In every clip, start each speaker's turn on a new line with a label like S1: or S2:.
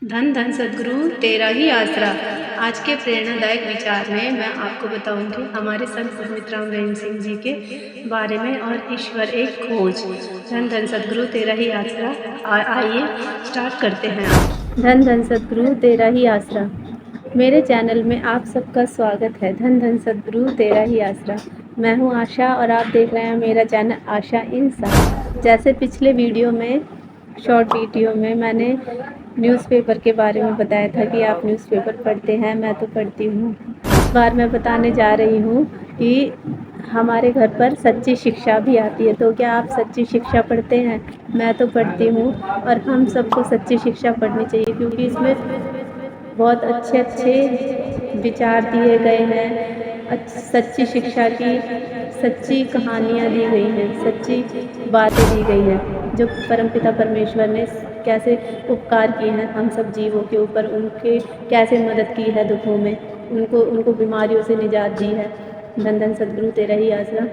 S1: धन धन सद्गुरु तेरा ही आसरा। आज के प्रेरणादायक विचार में मैं आपको बताऊंगी हमारे संत सतमित्राम रहीम सिंह जी के बारे में और ईश्वर एक खोज। धन धन सद्गुरु तेरा ही आसरा। आइए स्टार्ट करते हैं। धन धन सद्गुरु तेरा ही आसरा। मेरे चैनल में आप सबका स्वागत है। धन धन सद्गुरु तेरा ही आसरा। मैं हूं आशा और आप देख रहे हैं मेरा चैनल आशा इंसान। जैसे पिछले वीडियो में शॉर्ट वीडियो में मैंने न्यूज़पेपर के बारे में बताया था कि आप न्यूज़पेपर पढ़ते हैं, मैं तो पढ़ती हूँ। इस बार मैं बताने जा रही हूँ कि हमारे घर पर सच्ची शिक्षा भी आती है। तो क्या आप सच्ची शिक्षा पढ़ते हैं? मैं तो पढ़ती हूँ और हम सबको सच्ची शिक्षा पढ़नी चाहिए, क्योंकि इसमें बहुत अच्छे अच्छे विचार दिए गए हैं। सच्ची शिक्षा की सच्ची कहानियाँ दी गई हैं, सच्ची बातें दी गई हैं, जो परमपिता परमेश्वर ने कैसे उपकार किए हैं हम सब जीवों के ऊपर, उनके कैसे मदद की है दुखों में, उनको बीमारियों से निजात दी है। धन धन सद्गुरु तेरा ही आसरा।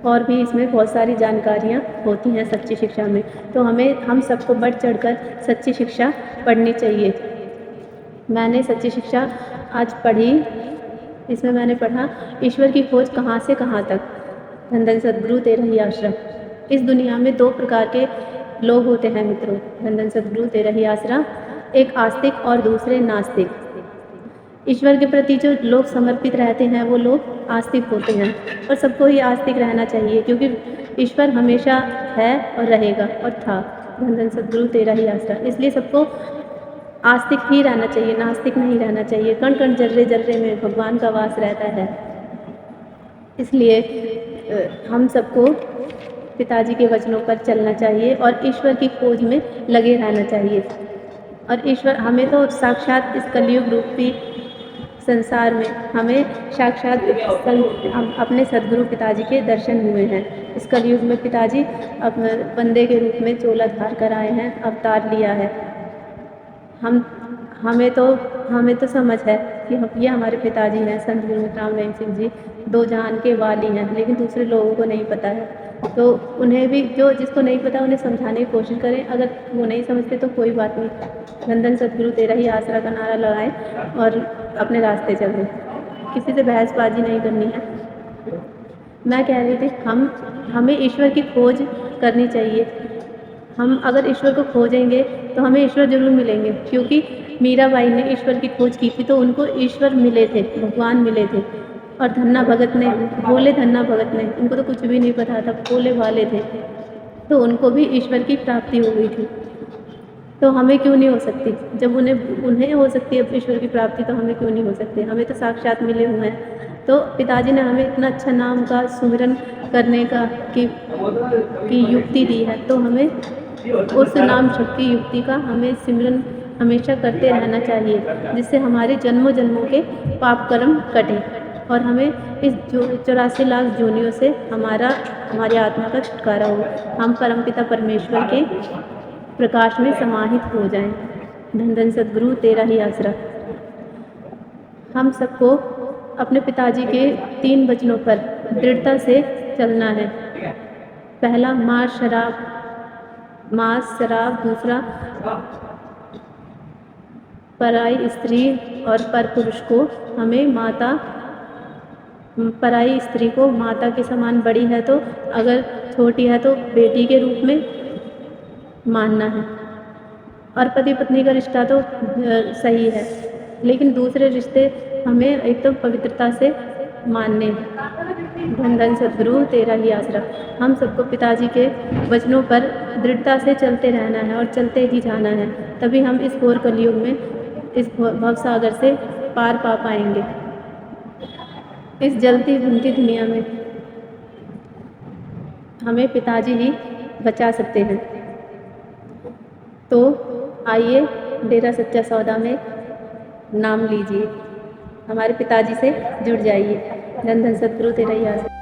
S1: और भी इसमें बहुत सारी जानकारियाँ होती हैं सच्ची शिक्षा में। तो हम सबको बढ़ चढ़कर सच्ची शिक्षा पढ़नी चाहिए। मैंने सच्ची शिक्षा आज पढ़ी। इसमें मैंने पढ़ा ईश्वर की खोज कहाँ से कहाँ तक। धन धन सद्गुरु तेरा ही आसरा। इस दुनिया में दो प्रकार के लोग होते हैं मित्रों। धन धन सद्गुरु तेरा ही आसरा। एक आस्तिक और दूसरे नास्तिक। ईश्वर के प्रति जो लोग समर्पित रहते हैं वो लोग आस्तिक होते हैं, और सबको ही आस्तिक रहना चाहिए, क्योंकि ईश्वर हमेशा है और रहेगा और था। धन धन सद्गुरु तेरा ही आसरा। इसलिए सबको आस्तिक ही रहना चाहिए, नास्तिक नहीं रहना चाहिए। कण कण जर्रे जर्रे में भगवान का वास रहता है। इसलिए हम सबको पिताजी के वचनों पर चलना चाहिए और ईश्वर की खोज में लगे रहना चाहिए। और ईश्वर हमें तो साक्षात इस कलयुग रूपी संसार में हमें साक्षात अपने सद्गुरु पिताजी के दर्शन हुए हैं। इस कलयुग में पिताजी अपने बंदे के रूप में चोला धार कर आए हैं, अवतार लिया है। हमें तो समझ है कि ये हमारे पिताजी हैं, संत सतमित्राम रहीम सिंह जी, दो जहान के वाली हैं, लेकिन दूसरे लोगों को नहीं पता है। तो उन्हें भी, जिसको नहीं पता उन्हें समझाने की कोशिश करें। अगर वो नहीं समझते तो कोई बात नहीं। धन धन सद्गुरु तेरा ही आसरा का नारा लगाएं और अपने रास्ते चलें। किसी से बहसबाजी नहीं करनी है। मैं कह रही थी हमें ईश्वर की खोज करनी चाहिए। हम अगर ईश्वर को खोजेंगे तो हमें ईश्वर जरूर मिलेंगे, क्योंकि मीराबाई ने ईश्वर की खोज की थी तो उनको ईश्वर मिले थे, भगवान मिले थे। और धन्ना भगत ने, भोले धन्ना भगत ने, उनको तो कुछ भी नहीं पता था, भोले भाले थे, तो उनको भी ईश्वर की प्राप्ति हो गई थी। तो हमें क्यों नहीं हो सकती? जब उन्हें हो सकती है ईश्वर की प्राप्ति, तो हमें क्यों नहीं हो सकती? हमें तो साक्षात मिले हुए हैं। तो पिताजी ने हमें इतना अच्छा नाम का सुमिरन करने का की युक्ति दी है, तो हमें उस नाम शक्ति युक्ति का हमें सिमरन हमेशा करते रहना चाहिए, जिससे हमारे जन्मों जन्मों के पाप कर्म कटें और हमें इस 84 लाख जोनियों से हमारी आत्मा का छुटकारा हो। हम परमपिता परमेश्वर के प्रकाश में समाहित हो जाएं। धन धन सद्गुरु तेरा ही आसरा। हम सबको अपने पिताजी के 3 वचनों पर दृढ़ता से चलना है। पहला मांस शराब, दूसरा पराई स्त्री और परपुरुष को हमें पराई स्त्री को माता के समान, बड़ी है तो, अगर छोटी है तो बेटी के रूप में मानना है। और पति पत्नी का रिश्ता तो सही है, लेकिन दूसरे रिश्ते हमें एकदम पवित्रता से मानने। धन धन सद्गुरु तेरा ही आसरा। हम सबको पिताजी के वचनों पर दृढ़ता से चलते रहना है और चलते ही जाना है, तभी हम इस घोर कलयुग में, इस भवसागर से पार पा पाएंगे। इस जलती भुनती दुनिया में हमें पिताजी ही बचा सकते हैं। तो आइए डेरा सच्चा सौदा में नाम लीजिए, हमारे पिताजी से जुड़ जाइए। धन धन सद्गुरु तेरा ही आसरा।